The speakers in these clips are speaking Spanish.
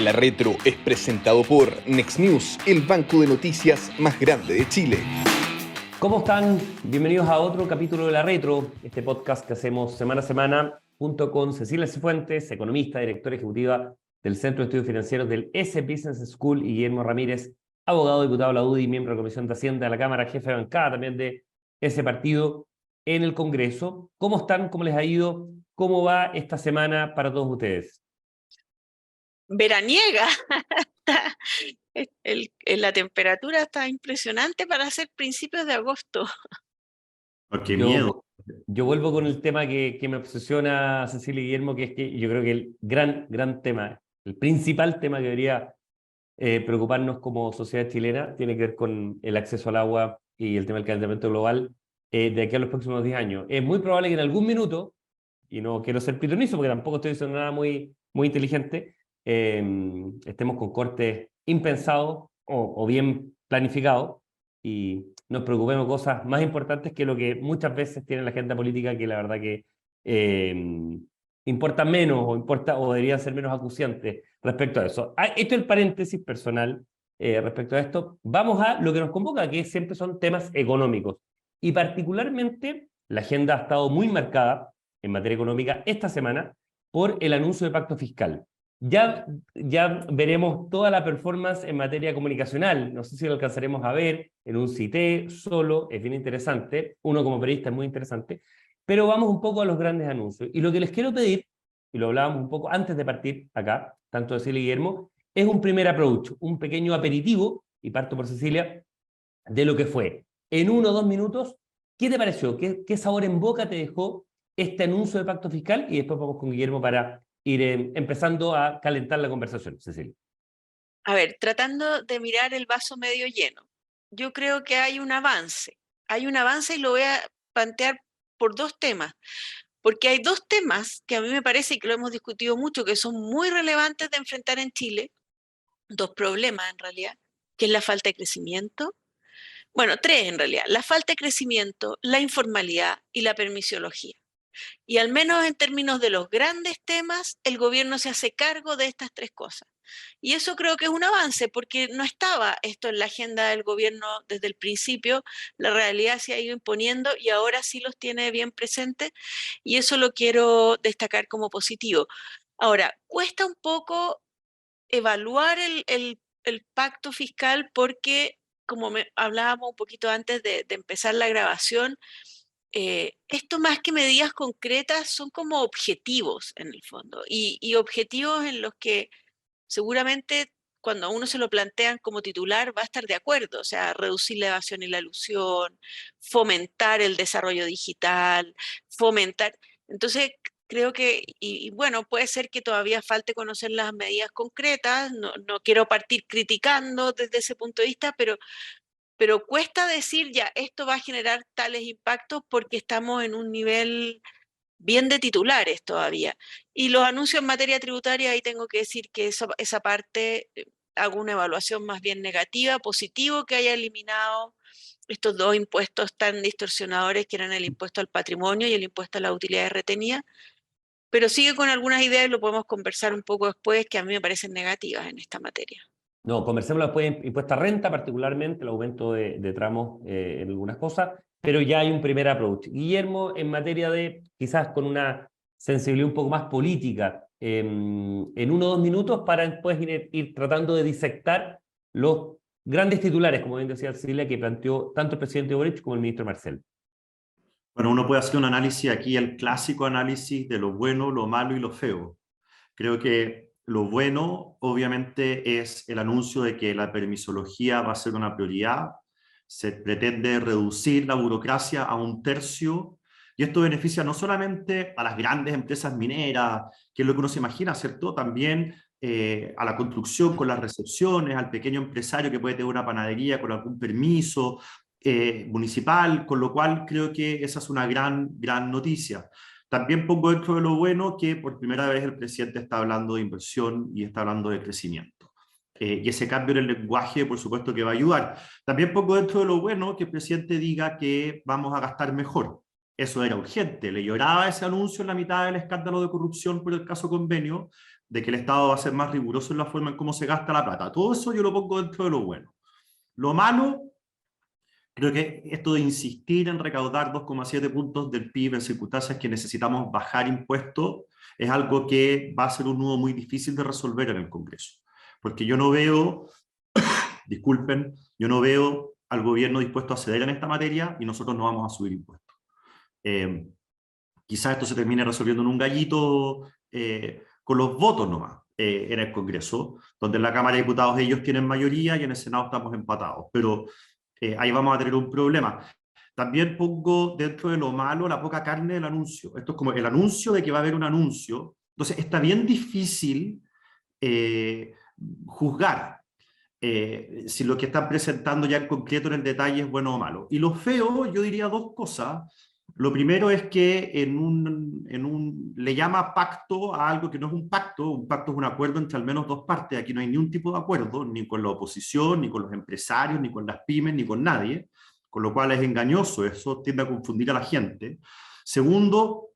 La Retro es presentado por Next News, el banco de noticias más grande de Chile. ¿Cómo están? Bienvenidos a otro capítulo de La Retro, este podcast que hacemos semana a semana junto con Cecilia Cifuentes, economista, directora ejecutiva del Centro de Estudios Financieros del S Business School, y Guillermo Ramírez, abogado, diputado de la UDI, miembro de la Comisión de Hacienda de la Cámara, jefe de bancada también de ese partido en el Congreso. ¿Cómo están? ¿Cómo les ha ido? ¿Cómo va esta semana para todos ustedes? Veraniega. La temperatura está impresionante para ser principios de agosto. ¡Qué miedo! Yo vuelvo con el tema que me obsesiona, Cecilia y Guillermo, que es que yo creo que el gran tema, el principal tema que debería preocuparnos como sociedad chilena tiene que ver con el acceso al agua y el tema del calentamiento global de aquí a los próximos 10 años. Es muy probable que en algún minuto, y no quiero ser pitonizo porque tampoco estoy diciendo nada muy inteligente, estemos con cortes impensados o bien planificados y nos preocupemos de cosas más importantes que lo que muchas veces tiene la agenda política, que la verdad que importan menos o deberían ser menos acuciantes respecto a eso. Esto es el paréntesis personal respecto a esto. Vamos a lo que nos convoca, que siempre son temas económicos. Y particularmente la agenda ha estado muy marcada en materia económica esta semana por el anuncio de pacto fiscal. Ya veremos toda la performance en materia comunicacional. No sé si lo alcanzaremos a ver en un CITE solo, es bien interesante. Uno como periodista es muy interesante. Pero vamos un poco a los grandes anuncios. Y lo que les quiero pedir, y lo hablábamos un poco antes de partir acá, tanto Cecilia y Guillermo, es un primer approach, un pequeño aperitivo, y parto por Cecilia, de lo que fue. En 1 o 2 minutos, ¿qué te pareció? ¿Qué sabor en boca te dejó este anuncio de pacto fiscal? Y después vamos con Guillermo para ir empezando a calentar la conversación, Cecilia. A ver, tratando de mirar el vaso medio lleno, yo creo que hay un avance y lo voy a plantear por dos temas, porque hay dos temas que a mí me parece, y que lo hemos discutido mucho, que son muy relevantes de enfrentar en Chile, dos problemas en realidad, que es la falta de crecimiento. Bueno, tres en realidad: la falta de crecimiento, la informalidad y la permisología. Y al menos en términos de los grandes temas, el gobierno se hace cargo de estas tres cosas. Y eso creo que es un avance, porque no estaba esto en la agenda del gobierno desde el principio. La realidad se ha ido imponiendo y ahora sí los tiene bien presentes, y eso lo quiero destacar como positivo. Ahora, cuesta un poco evaluar el pacto fiscal porque, como hablábamos un poquito antes de empezar la grabación, esto más que medidas concretas son como objetivos en el fondo, y objetivos en los que seguramente cuando a uno se lo plantean como titular va a estar de acuerdo. O sea, reducir la evasión y la elusión, fomentar el desarrollo digital, fomentar. Entonces, creo que, y bueno, puede ser que todavía falte conocer las medidas concretas. No quiero partir criticando desde ese punto de vista, pero cuesta decir ya, esto va a generar tales impactos, porque estamos en un nivel bien de titulares todavía. Y los anuncios en materia tributaria, ahí tengo que decir que esa parte hago una evaluación más bien negativa. Positivo que haya eliminado estos dos impuestos tan distorsionadores, que eran el impuesto al patrimonio y el impuesto a las utilidades retenidas, pero sigue con algunas ideas, y lo podemos conversar un poco después, que a mí me parecen negativas en esta materia. No, conversemos después de impuesta a renta, particularmente el aumento de tramos en algunas cosas, pero ya hay un primer approach. Guillermo, en materia de, quizás con una sensibilidad un poco más política, en 1 o 2 minutos para después ir tratando de disectar los grandes titulares, como bien decía Cecilia, que planteó tanto el presidente Boric como el ministro Marcel. Bueno, uno puede hacer un análisis aquí, el clásico análisis de lo bueno, lo malo y lo feo. Creo que lo bueno, obviamente, es el anuncio de que la permisología va a ser una prioridad. Se pretende reducir la burocracia a 1/3, y esto beneficia no solamente a las grandes empresas mineras, que es lo que uno se imagina, ¿cierto? También a la construcción con las recepciones, al pequeño empresario que puede tener una panadería con algún permiso municipal, con lo cual creo que esa es una gran noticia. También pongo dentro de lo bueno que por primera vez el presidente está hablando de inversión y está hablando de crecimiento. Y ese cambio en el lenguaje, por supuesto, que va a ayudar. También pongo dentro de lo bueno que el presidente diga que vamos a gastar mejor. Eso era urgente. Le lloraba ese anuncio en la mitad del escándalo de corrupción por el caso Convenio. de que el Estado va a ser más riguroso en la forma en cómo se gasta la plata. Todo eso yo lo pongo dentro de lo bueno. Lo malo, creo que esto de insistir en recaudar 2,7 puntos del PIB en circunstancias que necesitamos bajar impuestos es algo que va a ser un nudo muy difícil de resolver en el Congreso. Porque yo no veo, disculpen, yo no veo al gobierno dispuesto a ceder en esta materia y nosotros no vamos a subir impuestos. Quizás esto se termine resolviendo en un gallito con los votos nomás en el Congreso, donde en la Cámara de Diputados ellos tienen mayoría y en el Senado estamos empatados, pero ahí vamos a tener un problema. También pongo dentro de lo malo la poca carne del anuncio. Esto es como el anuncio de que va a haber un anuncio. Entonces está bien difícil juzgar si lo que están presentando ya en concreto en el detalle es bueno o malo. Y lo feo, yo diría dos cosas. Lo primero es que le llama pacto a algo que no es un pacto es un acuerdo entre al menos dos partes. Aquí no hay ni un tipo de acuerdo, ni con la oposición, ni con los empresarios, ni con las pymes, ni con nadie, con lo cual es engañoso, eso tiende a confundir a la gente. Segundo,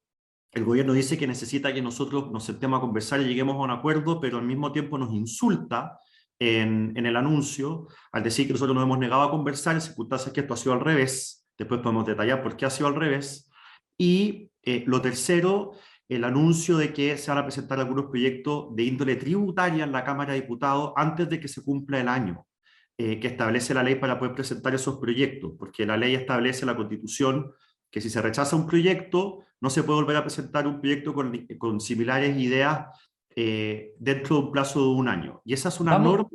el gobierno dice que necesita que nosotros nos sentemos a conversar y lleguemos a un acuerdo, pero al mismo tiempo nos insulta en el anuncio, al decir que nosotros nos hemos negado a conversar en circunstancias que esto ha sido al revés. Después podemos detallar por qué ha sido al revés. Y lo tercero, el anuncio de que se van a presentar algunos proyectos de índole tributaria en la Cámara de Diputados antes de que se cumpla el año que establece la ley para poder presentar esos proyectos, porque la ley establece la Constitución que si se rechaza un proyecto, no se puede volver a presentar un proyecto con similares ideas dentro de un plazo de un año. Y esa es una norma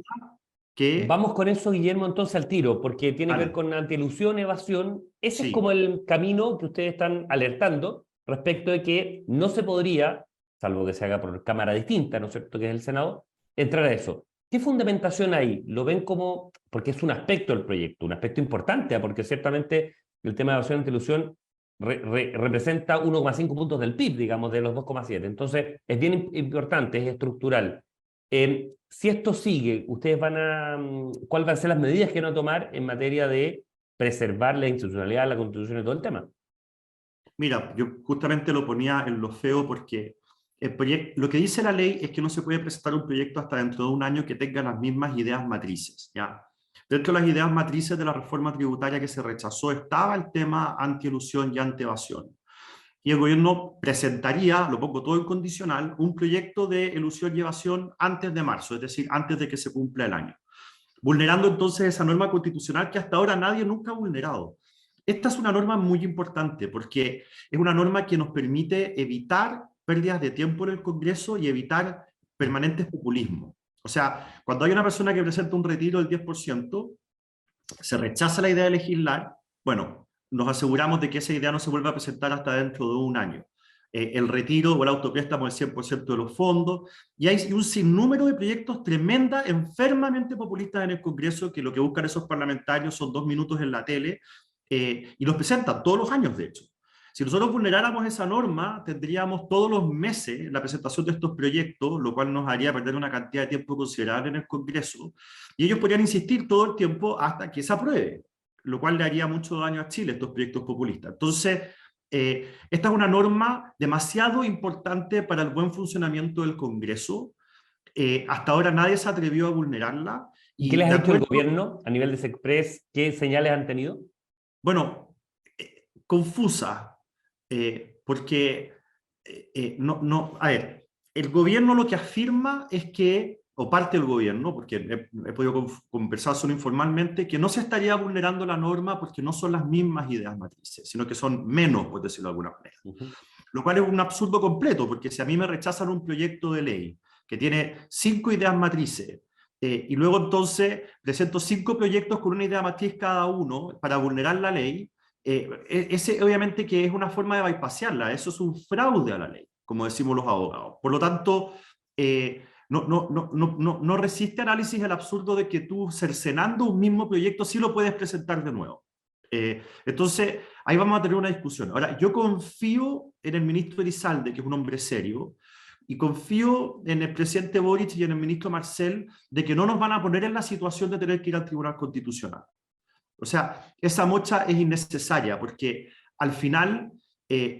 que... Vamos con eso, Guillermo, entonces al tiro, porque tiene que ver con antielusión, evasión. Ese es como el camino que ustedes están alertando respecto de que no se podría, salvo que se haga por cámara distinta, ¿no es cierto?, que es el Senado, entrar a eso. ¿Qué fundamentación hay? ¿Lo ven como...? Porque es un aspecto del proyecto, un aspecto importante, porque ciertamente el tema de evasión y antielusión representa 1,5 puntos del PIB, digamos, de los 2,7. Entonces, es bien importante, es estructural. Si esto sigue, ¿ustedes cuáles van a ser las medidas que van a tomar en materia de preservar la institucionalidad, la Constitución y todo el tema? Mira, yo justamente lo ponía en lo feo porque lo que dice la ley es que no se puede presentar un proyecto hasta dentro de un año que tenga las mismas ideas matrices, ¿ya? Dentro de las ideas matrices de la reforma tributaria que se rechazó estaba el tema antielusión y antievasión. Y el gobierno presentaría, lo pongo todo en condicional, un proyecto de elusión y evasión antes de marzo, es decir, antes de que se cumpla el año. Vulnerando entonces esa norma constitucional que hasta ahora nadie nunca ha vulnerado. Esta es una norma muy importante porque es una norma que nos permite evitar pérdidas de tiempo en el Congreso y evitar permanentes populismos. O sea, cuando hay una persona que presenta un retiro del 10%, se rechaza la idea de legislar, bueno, nos aseguramos de que esa idea no se vuelva a presentar hasta dentro de un año. El retiro o el autopréstamo del 100% de los fondos, y hay un sinnúmero de proyectos tremenda, enfermamente populistas en el Congreso, que lo que buscan esos parlamentarios son 2 minutos en la tele, y los presentan todos los años, de hecho. Si nosotros vulneráramos esa norma, tendríamos todos los meses la presentación de estos proyectos, lo cual nos haría perder una cantidad de tiempo considerable en el Congreso, y ellos podrían insistir todo el tiempo hasta que se apruebe, lo cual le haría mucho daño a Chile, estos proyectos populistas. Entonces, esta es una norma demasiado importante para el buen funcionamiento del Congreso. Hasta ahora nadie se atrevió a vulnerarla. ¿Y qué les ha dicho el gobierno a nivel de SECPRES? ¿Qué señales han tenido? Bueno, confusa. Porque, a ver, el gobierno lo que afirma es que, o parte del gobierno, porque he podido conversar solo informalmente, que no se estaría vulnerando la norma porque no son las mismas ideas matrices, sino que son menos, por decirlo de alguna manera. Lo cual es un absurdo completo, porque si a mí me rechazan un proyecto de ley que tiene 5 ideas matrices, y luego entonces presento 5 proyectos con una idea matriz cada uno para vulnerar la ley, ese obviamente que es una forma de bypassarla, eso es un fraude a la ley, como decimos los abogados. Por lo tanto, no resiste análisis el absurdo de que tú, cercenando un mismo proyecto, sí lo puedes presentar de nuevo. Entonces, ahí vamos a tener una discusión. Ahora, yo confío en el ministro Elizalde, que es un hombre serio, y confío en el presidente Boric y en el ministro Marcel, de que no nos van a poner en la situación de tener que ir al Tribunal Constitucional. O sea, esa mocha es innecesaria porque al final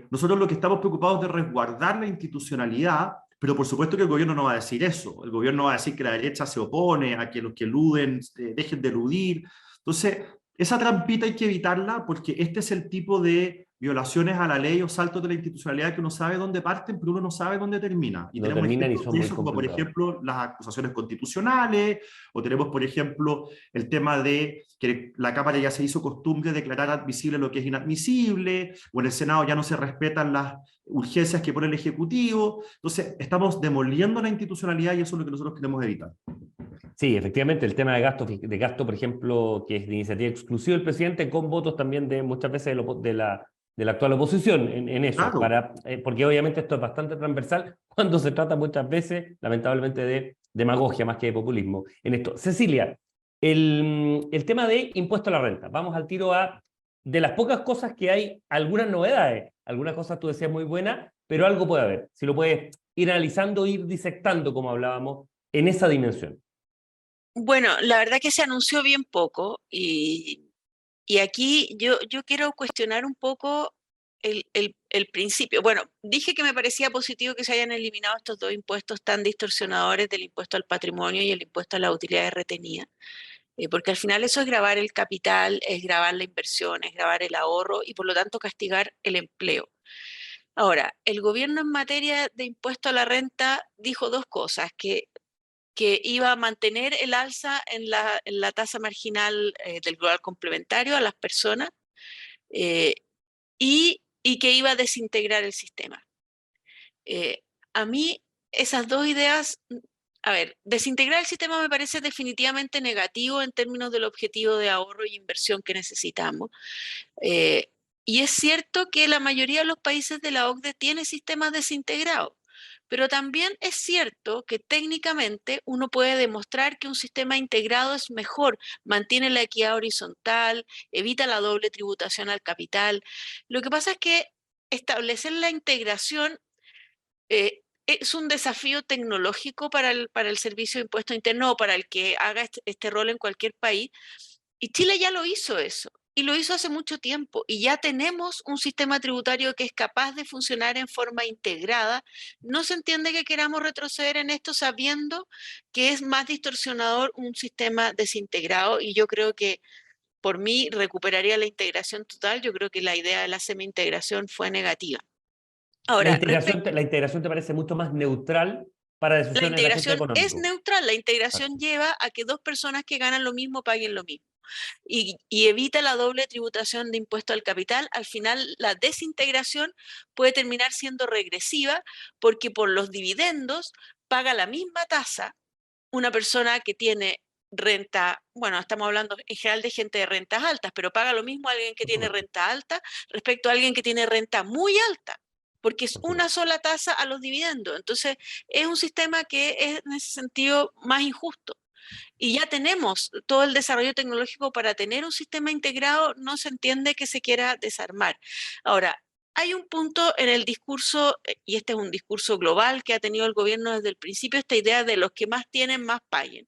nosotros lo que estamos preocupados de resguardar la institucionalidad, Pero por supuesto que el gobierno no va a decir eso. El gobierno va a decir que la derecha se opone a que los que eluden dejen de eludir. Entonces, esa trampita hay que evitarla porque este es el tipo de violaciones a la ley o saltos de la institucionalidad que uno sabe dónde parten, pero uno no sabe dónde termina. Y No tenemos terminan y ejemplos son de muy eso, como por complicados. ejemplo las acusaciones constitucionales, o tenemos, por ejemplo, el tema de que la Cámara ya se hizo costumbre de declarar admisible lo que es inadmisible, o en el Senado ya no se respetan las urgencias que pone el Ejecutivo. Entonces, estamos demoliendo la institucionalidad y eso es lo que nosotros queremos evitar. Sí, efectivamente, el tema de gasto, por ejemplo, que es de iniciativa exclusiva del presidente, con votos también de muchas veces de la actual oposición en eso, Claro. porque obviamente esto es bastante transversal cuando se trata muchas veces, lamentablemente, de demagogia más que de populismo en esto. Cecilia, el tema de impuesto a la renta. Vamos al tiro a, de las pocas cosas que hay, algunas novedades, algunas cosas tú decías muy buenas, pero algo puede haber. Si lo puedes ir analizando, ir disectando, como hablábamos, en esa dimensión. Bueno, la verdad que se anunció bien poco y aquí yo quiero cuestionar un poco el principio. Bueno, dije que me parecía positivo que se hayan eliminado estos dos impuestos tan distorsionadores del impuesto al patrimonio y el impuesto a las utilidades retenidas, porque al final eso es gravar el capital, es gravar la inversión, es gravar el ahorro y por lo tanto castigar el empleo. Ahora, el gobierno en materia de impuesto a la renta dijo dos cosas, que iba a mantener el alza en la tasa marginal del global complementario a las personas eh, y que iba a desintegrar el sistema. A mí esas dos ideas, a ver, desintegrar el sistema me parece definitivamente negativo en términos del objetivo de ahorro y inversión que necesitamos. Eh, y es cierto que la mayoría de los países de la OCDE tiene sistemas desintegrados, pero también es cierto que técnicamente uno puede demostrar que un sistema integrado es mejor, mantiene la equidad horizontal, evita la doble tributación al capital. Lo que pasa es que establecer la integración es un desafío tecnológico para el Servicio de Impuesto Interno o para el que haga este rol en cualquier país. Y Chile ya lo hizo eso, y lo hizo hace mucho tiempo, y ya tenemos un sistema tributario que es capaz de funcionar en forma integrada. No se entiende que queramos retroceder en esto sabiendo que es más distorsionador un sistema desintegrado, y yo creo que por mí recuperaría la integración total. Yo creo que la idea de la semi-integración fue negativa. Ahora, respecto La integración te parece mucho más neutral para la decisiones de agente integración es económico. neutral, la integración Exacto. lleva a que dos personas que ganan lo mismo paguen lo mismo. Y evita la doble tributación de impuesto al capital. Al final, la desintegración puede terminar siendo regresiva porque por los dividendos paga la misma tasa una persona que tiene renta, bueno, estamos hablando en general de gente de rentas altas, pero paga lo mismo alguien que Por tiene supuesto, renta alta respecto a alguien que tiene renta muy alta, porque es por una supuesto. sola tasa a los dividendos. Entonces, es un sistema que es en ese sentido más injusto. Y ya tenemos todo el desarrollo tecnológico para tener un sistema integrado, no se entiende que se quiera desarmar. Ahora, hay un punto en el discurso, y este es un discurso global que ha tenido el gobierno desde el principio, esta idea de los que más tienen, más paguen,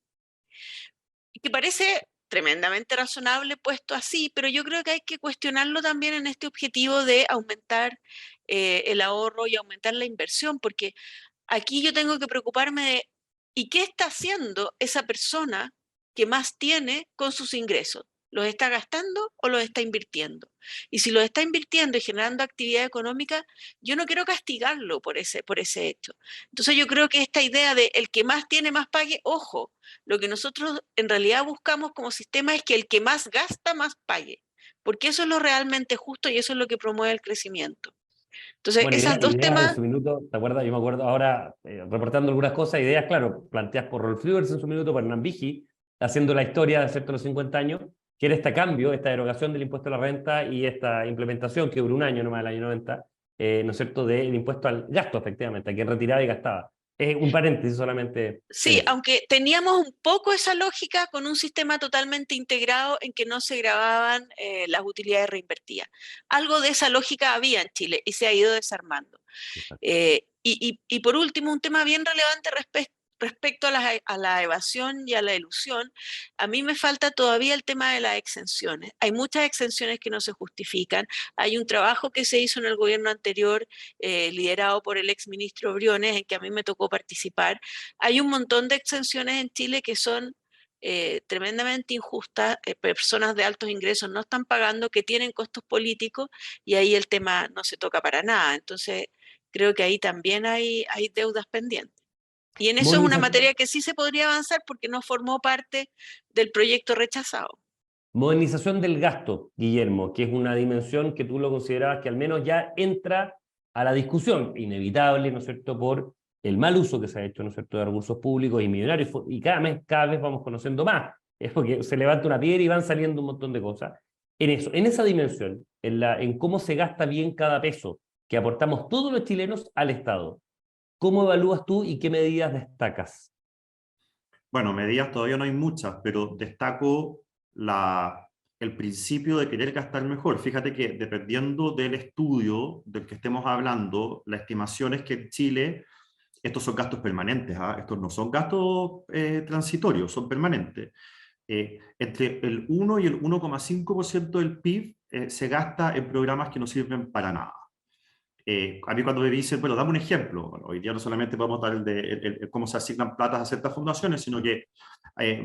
y que parece tremendamente razonable puesto así, pero yo creo que hay que cuestionarlo también en este objetivo de aumentar el ahorro y aumentar la inversión, porque aquí yo tengo que preocuparme de, ¿y qué está haciendo esa persona que más tiene con sus ingresos? ¿Los está gastando o los está invirtiendo? Y si los está invirtiendo y generando actividad económica, yo no quiero castigarlo por ese hecho. Entonces yo creo que esta idea de el que más tiene, más pague, ojo, lo que nosotros en realidad buscamos como sistema es que el que más gasta, más pague, porque eso es lo realmente justo y eso es lo que promueve el crecimiento. Entonces, Bueno, esas dos ideas en temas. su minuto, ¿te acuerdas? Yo me acuerdo ahora, reportando algunas cosas, ideas, claro, planteadas por Rolf Flügers en su minuto, por Hernán Vigi, haciendo la historia de cierto los 50 años, que era este cambio, esta derogación del impuesto a la renta y esta implementación que duró un año, nomás el año 90, ¿no es cierto?, del impuesto al gasto, efectivamente, a quien retiraba y gastaba. Un paréntesis solamente en Sí, eso. aunque teníamos un poco esa lógica con un sistema totalmente integrado en que no se grababan las utilidades reinvertidas. Algo de esa lógica había en Chile y se ha ido desarmando. Exacto. Y por último, un tema bien relevante respecto a la evasión y a la elusión, a mí me falta todavía el tema de las exenciones. Hay muchas exenciones que no se justifican. Hay un trabajo que se hizo en el gobierno anterior, liderado por el exministro Briones, en que a mí me tocó participar. Hay un montón de exenciones en Chile que son tremendamente injustas. Personas de altos ingresos no están pagando, que tienen costos políticos, y ahí el tema no se toca para nada. Entonces, creo que ahí también hay deudas pendientes. Y en eso es una materia que sí se podría avanzar porque no formó parte del proyecto rechazado. Modernización del gasto, Guillermo, que es una dimensión que tú lo considerabas que al menos ya entra a la discusión, inevitable, ¿no es cierto?, por el mal uso que se ha hecho, ¿no es cierto?, de recursos públicos y millonarios, y cada vez vamos conociendo más. Es porque se levanta una piedra y van saliendo un montón de cosas. En esa dimensión, en cómo se gasta bien cada peso que aportamos todos los chilenos al Estado, ¿cómo evalúas tú y qué medidas destacas? Bueno, medidas todavía no hay muchas, pero destaco el principio de querer gastar mejor. Fíjate que dependiendo del estudio del que estemos hablando, la estimación es que en Chile estos son gastos permanentes, ¿ah? Estos no son gastos transitorios, son permanentes. Entre el 1 y el 1,5% del PIB se gasta en programas que no sirven para nada. A mí cuando me dicen, bueno, dame un ejemplo, bueno, hoy día no solamente podemos dar el cómo se asignan platas a ciertas fundaciones, sino que,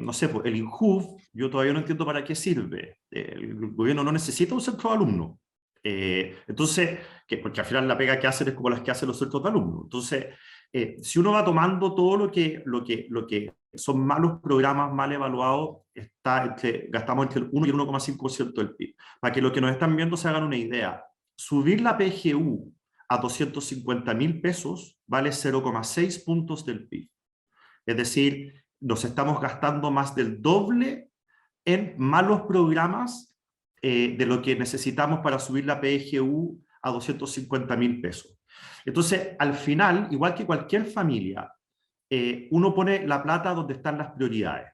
no sé, pues, el INJUV, yo todavía no entiendo para qué sirve. El gobierno no necesita un centro de alumnos. Entonces, porque al final la pega que hacen es como las que hacen los centros de alumnos. Entonces, si uno va tomando todo lo que son malos programas, mal evaluados, gastamos entre el 1 y el 1,5% del PIB. Para que los que nos están viendo se hagan una idea, subir la PGU a 250.000 pesos vale 0,6 puntos del PIB. Es decir, nos estamos gastando más del doble en malos programas de lo que necesitamos para subir la PGU a 250.000 pesos. Entonces, al final, igual que cualquier familia, uno pone la plata donde están las prioridades.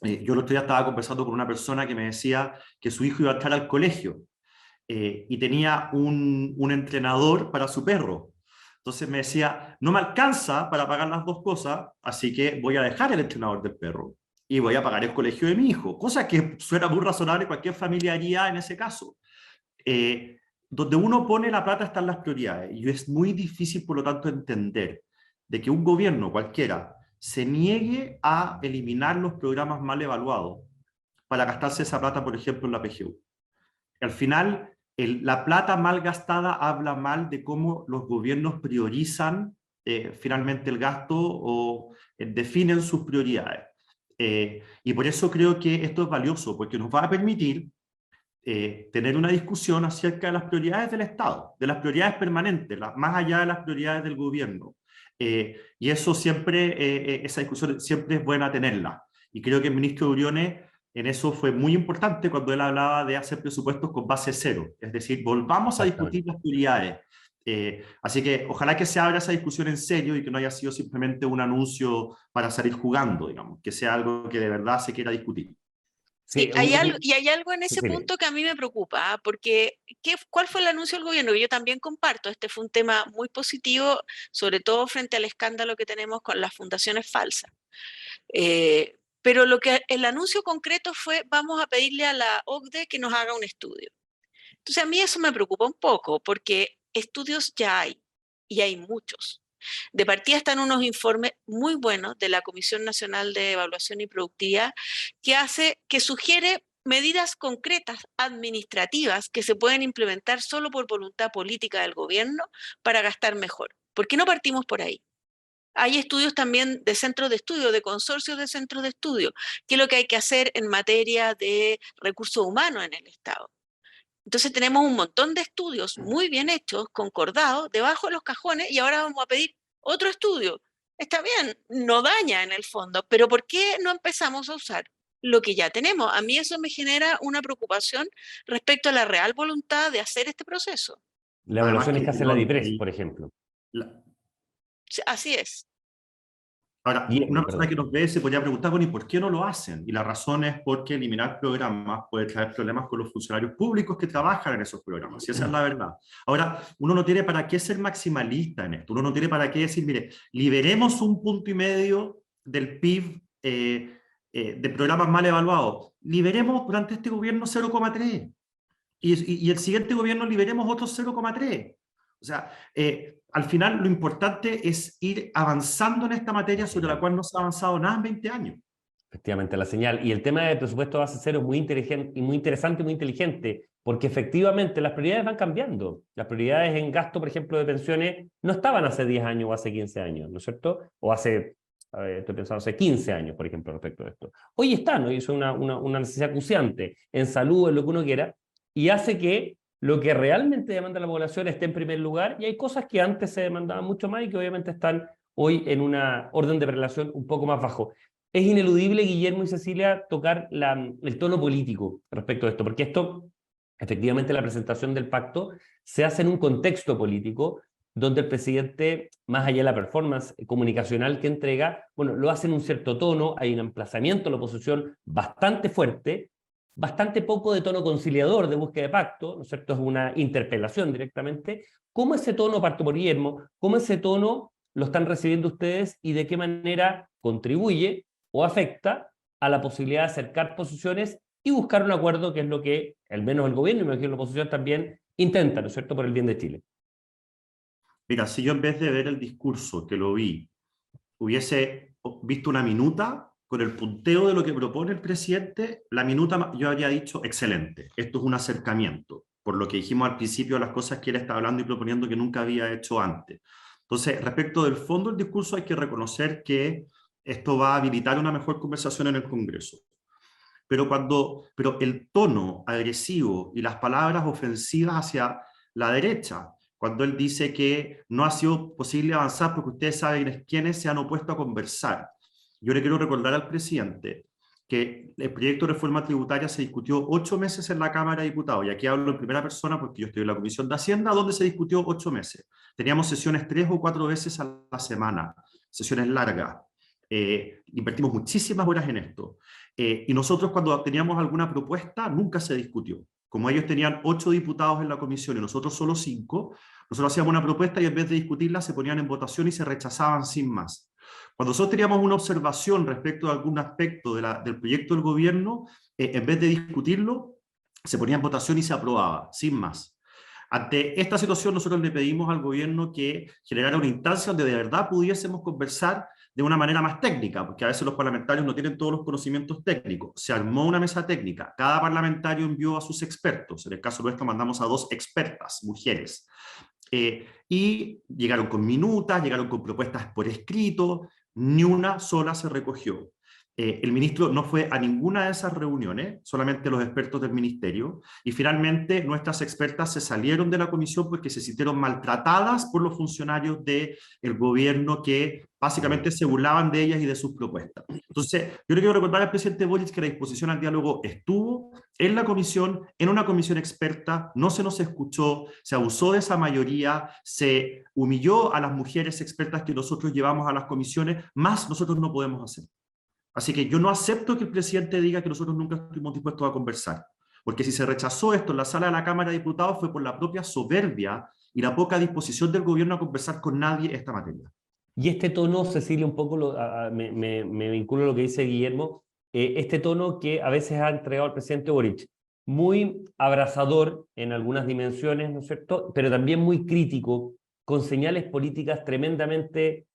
Yo el otro día estaba conversando con una persona que me decía que su hijo iba a entrar al colegio y tenía un entrenador para su perro. Entonces me decía, no me alcanza para pagar las dos cosas, así que voy a dejar el entrenador del perro y voy a pagar el colegio de mi hijo, cosa que suena muy razonable, cualquier familia haría en ese caso. Donde uno pone la plata están las prioridades, y es muy difícil, por lo tanto, entender de que un gobierno cualquiera se niegue a eliminar los programas mal evaluados para gastarse esa plata, por ejemplo, en la PGU. Al final, la plata mal gastada habla mal de cómo los gobiernos priorizan finalmente el gasto o definen sus prioridades. Y por eso creo que esto es valioso, porque nos va a permitir tener una discusión acerca de las prioridades del Estado, de las prioridades permanentes, más allá de las prioridades del gobierno. Y eso siempre, esa discusión siempre es buena tenerla. Y creo que el ministro Briones en eso fue muy importante cuando él hablaba de hacer presupuestos con base cero. Es decir, volvamos a discutir las prioridades. Así que ojalá que se abra esa discusión en serio y que no haya sido simplemente un anuncio para salir jugando, digamos, que sea algo que de verdad se quiera discutir. Sí, hay algo en ese punto que a mí me preocupa, porque ¿cuál fue el anuncio del gobierno? Yo también comparto, este fue un tema muy positivo, sobre todo frente al escándalo que tenemos con las fundaciones falsas. Pero el anuncio concreto fue, vamos a pedirle a la OCDE que nos haga un estudio. Entonces a mí eso me preocupa un poco, porque estudios ya hay, y hay muchos. De partida están unos informes muy buenos de la Comisión Nacional de Evaluación y Productividad que sugiere medidas concretas administrativas que se pueden implementar solo por voluntad política del gobierno para gastar mejor. ¿Por qué no partimos por ahí? Hay estudios también de centros de estudio, de consorcios de centros de estudio, qué es lo que hay que hacer en materia de recursos humanos en el Estado. Entonces tenemos un montón de estudios muy bien hechos, concordados, debajo de los cajones, y ahora vamos a pedir otro estudio. Está bien, no daña en el fondo, pero ¿por qué no empezamos a usar lo que ya tenemos? A mí eso me genera una preocupación respecto a la real voluntad de hacer este proceso. La evaluación es que hace la DIPRES, por ejemplo. Así es. Ahora, una persona que nos ve se podría preguntar, bueno, ¿y por qué no lo hacen? Y la razón es porque eliminar programas puede traer problemas con los funcionarios públicos que trabajan en esos programas, y esa es la verdad. Ahora, uno no tiene para qué ser maximalista en esto, uno no tiene para qué decir, mire, liberemos 1,5 puntos del PIB de programas mal evaluados. Liberemos durante este gobierno 0,3 y el siguiente gobierno liberemos otros 0,3. O sea, al final lo importante es ir avanzando en esta materia sobre la cual no se ha avanzado nada en 20 años. Efectivamente, la señal. Y el tema del presupuesto base cero es muy inteligente, y muy interesante y muy inteligente, porque efectivamente las prioridades van cambiando. Las prioridades en gasto, por ejemplo, de pensiones, no estaban hace 10 años o hace 15 años, ¿no es cierto? O hace, estoy pensando, hace 15 años, por ejemplo, respecto a esto. Hoy está, ¿no? Y eso es una necesidad acuciante en salud, en lo que uno quiera, y hace que lo que realmente demanda la población esté en primer lugar, y hay cosas que antes se demandaban mucho más y que obviamente están hoy en una orden de prelación un poco más bajo. Es ineludible, Guillermo y Cecilia, tocar el tono político respecto a esto, porque esto, efectivamente, la presentación del pacto se hace en un contexto político donde el presidente, más allá de la performance comunicacional que entrega, bueno, lo hace en un cierto tono, hay un emplazamiento a la oposición bastante fuerte, bastante poco de tono conciliador de búsqueda de pacto, ¿no es cierto? Es una interpelación directamente. ¿Cómo ese tono, parto por Guillermo, cómo ese tono lo están recibiendo ustedes y de qué manera contribuye o afecta a la posibilidad de acercar posiciones y buscar un acuerdo, que es lo que al menos el gobierno y me imagino la oposición también intenta, ¿no es cierto?, por el bien de Chile. Mira, si yo en vez de ver el discurso que lo vi, hubiese visto una minuta con el punteo de lo que propone el presidente, la minuta yo habría dicho, excelente, esto es un acercamiento, por lo que dijimos al principio de las cosas que él está hablando y proponiendo que nunca había hecho antes. Entonces, respecto del fondo del discurso, hay que reconocer que esto va a habilitar una mejor conversación en el Congreso. Pero el tono agresivo y las palabras ofensivas hacia la derecha, cuando él dice que no ha sido posible avanzar porque ustedes saben quiénes se han opuesto a conversar. Yo le quiero recordar al presidente que el proyecto de reforma tributaria se discutió 8 meses en la Cámara de Diputados, y aquí hablo en primera persona porque yo estoy en la Comisión de Hacienda, donde se discutió 8 meses. Teníamos sesiones 3 o 4 veces a la semana, sesiones largas. Invertimos muchísimas horas en esto. Y nosotros, cuando teníamos alguna propuesta, nunca se discutió. Como ellos tenían 8 diputados en la comisión y nosotros solo 5, nosotros hacíamos una propuesta y en vez de discutirla se ponían en votación y se rechazaban sin más. Cuando nosotros teníamos una observación respecto a algún aspecto del proyecto del gobierno, en vez de discutirlo, se ponía en votación y se aprobaba, sin más. Ante esta situación, nosotros le pedimos al gobierno que generara una instancia donde de verdad pudiésemos conversar de una manera más técnica, porque a veces los parlamentarios no tienen todos los conocimientos técnicos. Se armó una mesa técnica, cada parlamentario envió a sus expertos, en el caso nuestro mandamos a 2 expertas, mujeres, y llegaron con minutas, llegaron con propuestas por escrito, ni una sola se recogió. El ministro no fue a ninguna de esas reuniones, solamente los expertos del ministerio, y finalmente nuestras expertas se salieron de la comisión porque se sintieron maltratadas por los funcionarios del gobierno que básicamente se burlaban de ellas y de sus propuestas. Entonces, yo le quiero recordar al presidente Boric que la disposición al diálogo estuvo en la comisión, en una comisión experta, no se nos escuchó, se abusó de esa mayoría, se humilló a las mujeres expertas que nosotros llevamos a las comisiones, más nosotros no podemos hacer. Así que yo no acepto que el presidente diga que nosotros nunca estuvimos dispuestos a conversar, porque si se rechazó esto en la sala de la Cámara de Diputados fue por la propia soberbia y la poca disposición del gobierno a conversar con nadie esta materia. Y este tono, Cecilia, un poco me vinculo a lo que dice Guillermo, este tono que a veces ha entregado el presidente Boric, muy abrazador en algunas dimensiones, ¿no es cierto?, pero también muy crítico, con señales políticas tremendamente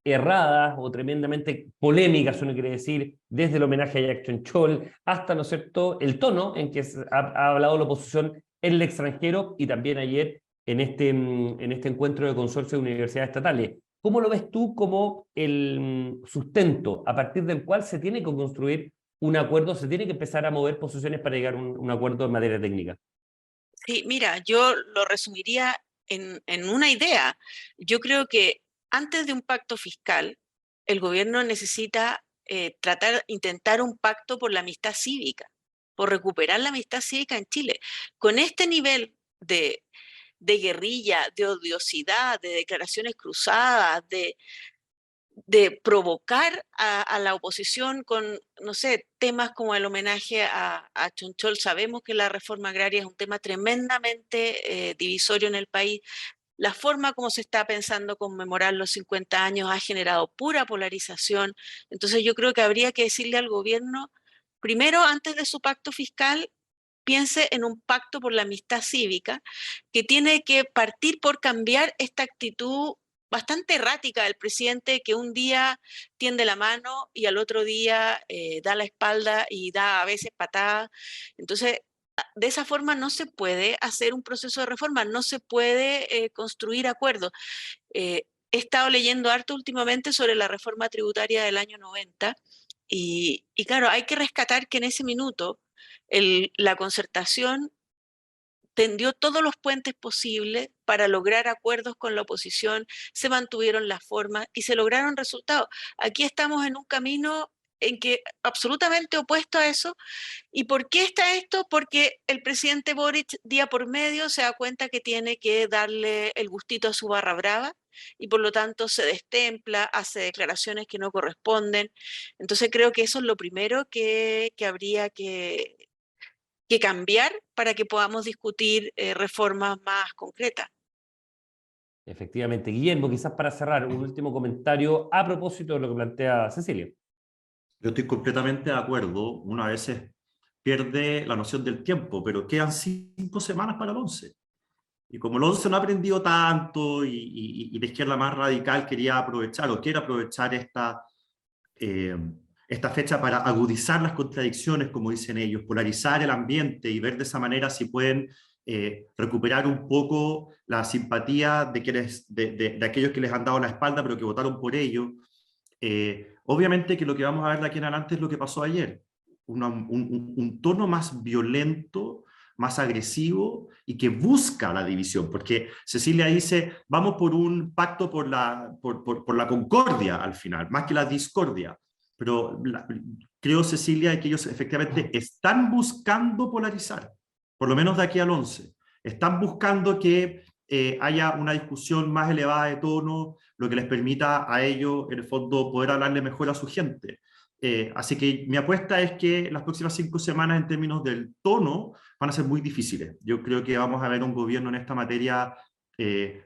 erradas o tremendamente polémicas, uno quiere decir, desde el homenaje a Jackson Chol hasta, ¿no es cierto?, el tono en que ha hablado la oposición en el extranjero y también ayer en este encuentro de consorcio de universidades estatales. ¿Cómo lo ves tú como el sustento a partir del cual se tiene que construir un acuerdo, se tiene que empezar a mover posiciones para llegar a un acuerdo en materia técnica? Sí, mira, yo lo resumiría en una idea. Yo creo que antes de un pacto fiscal, el gobierno necesita intentar un pacto por la amistad cívica, por recuperar la amistad cívica en Chile. Con este nivel de guerrilla, de odiosidad, de declaraciones cruzadas, de provocar a la oposición con, no sé, temas como el homenaje a Chonchol. Sabemos que la reforma agraria es un tema tremendamente divisorio en el país. La forma como se está pensando conmemorar los 50 años ha generado pura polarización. Entonces yo creo que habría que decirle al gobierno, primero, antes de su pacto fiscal, piense en un pacto por la amistad cívica, que tiene que partir por cambiar esta actitud bastante errática del presidente, que un día tiende la mano y al otro día da la espalda y da a veces patadas. Entonces, de esa forma no se puede hacer un proceso de reforma, no se puede construir acuerdos. He estado leyendo harto últimamente sobre la reforma tributaria del año 90 y claro, hay que rescatar que en ese minuto la concertación tendió todos los puentes posibles para lograr acuerdos con la oposición, se mantuvieron las formas y se lograron resultados. Aquí estamos en un camino en que absolutamente opuesto a eso. ¿Y por qué está esto? Porque el presidente Boric día por medio se da cuenta que tiene que darle el gustito a su barra brava y por lo tanto se destempla, hace declaraciones que no corresponden. Entonces creo que eso es lo primero que habría que cambiar para que podamos discutir reformas más concretas. Efectivamente. Guillermo, quizás para cerrar, un último comentario a propósito de lo que plantea Cecilia. Yo estoy completamente de acuerdo. Una vez pierde la noción del tiempo, pero quedan 5 semanas para el 11. Y como el 11 no ha aprendido tanto y la izquierda más radical quería aprovechar o quiere aprovechar esta fecha para agudizar las contradicciones, como dicen ellos, polarizar el ambiente y ver de esa manera si pueden recuperar un poco la simpatía de aquellos que les han dado la espalda pero que votaron por ello. Obviamente que lo que vamos a ver de aquí en adelante es lo que pasó ayer, un tono más violento, más agresivo y que busca la división, porque Cecilia dice, vamos por un pacto por la concordia al final, más que la discordia. Pero creo, Cecilia, que ellos efectivamente están buscando polarizar, por lo menos de aquí al 11. Están buscando que haya una discusión más elevada de tono, lo que les permita a ellos, en el fondo, poder hablarle mejor a su gente. Así que mi apuesta es que las próximas 5 semanas, en términos del tono, van a ser muy difíciles. Yo creo que vamos a ver un gobierno en esta materia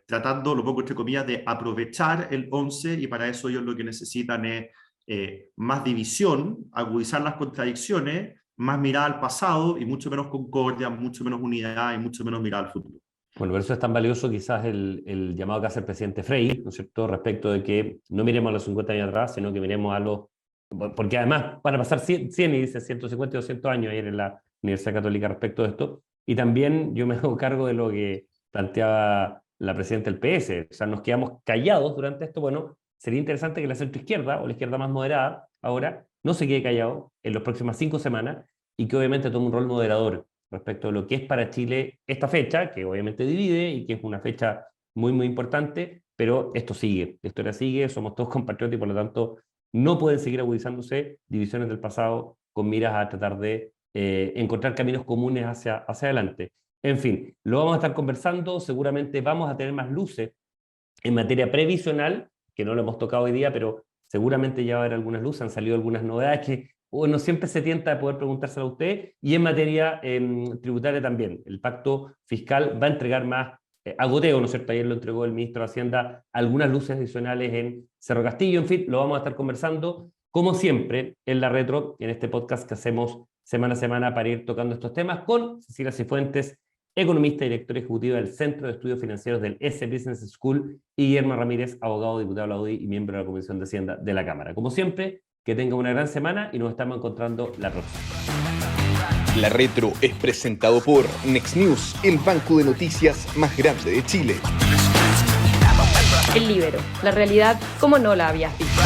tratando, lo pongo entre comillas, de aprovechar el 11, y para eso ellos lo que necesitan es más división, agudizar las contradicciones, más mirada al pasado y mucho menos concordia, mucho menos unidad y mucho menos mirada al futuro. Bueno, por eso es tan valioso quizás el llamado que hace el presidente Frei, ¿no es cierto?, respecto de que no miremos a los 50 años atrás, sino que miremos a los... Porque además van a pasar 100 y dice 150 y 200 años ayer en la Universidad Católica respecto de esto. Y también yo me hago cargo de lo que planteaba la presidenta del PS. O sea, nos quedamos callados durante esto. Bueno, sería interesante que la centroizquierda o la izquierda más moderada ahora no se quede callado en las próximas 5 semanas y que obviamente tome un rol moderador respecto a lo que es para Chile esta fecha, que obviamente divide y que es una fecha muy, muy importante, pero esto sigue, la historia sigue, somos todos compatriotas y por lo tanto no pueden seguir agudizándose divisiones del pasado con miras a tratar de encontrar caminos comunes hacia adelante. En fin, lo vamos a estar conversando, seguramente vamos a tener más luces en materia previsional, que no lo hemos tocado hoy día, pero seguramente ya va a haber algunas luces, han salido algunas novedades que uno siempre se tienta de poder preguntárselo a usted, y en materia tributaria también. El pacto fiscal va a entregar más a goteo, ¿no es cierto? Ayer lo entregó el ministro de Hacienda, algunas luces adicionales en Cerro Castillo. En fin, lo vamos a estar conversando, como siempre, en La Retro, en este podcast que hacemos semana a semana para ir tocando estos temas con Cecilia Cifuentes, economista y directora ejecutiva del Centro de Estudios Financieros del S Business School, y Guillermo Ramírez, abogado, diputado de la UDI y miembro de la Comisión de Hacienda de la Cámara. Como siempre, que tenga una gran semana y nos estamos encontrando la próxima. La Retro es presentado por Next News, el banco de noticias más grande de Chile. El Líbero, la realidad como no la habías visto.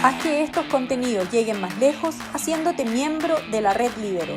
Haz que estos contenidos lleguen más lejos haciéndote miembro de la Red Líbero.